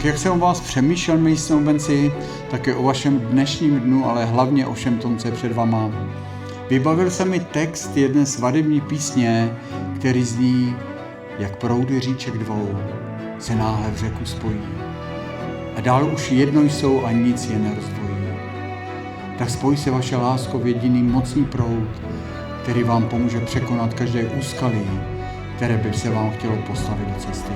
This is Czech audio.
Tak jak jsem o vás přemýšlel, milí snoubenci, také o vašem dnešním dnu, ale hlavně o všem tom, co je před vama. Vybavil se mi text jedné svadební písně, který zní: jak proudy říček dvou se náhle v řeku spojí. A dál už jedno jsou a nic je nerozdvojí. Tak spoj se vaše lásko v jediný mocný proud, který vám pomůže překonat každé úskalí, které by se vám chtělo postavit do cesty.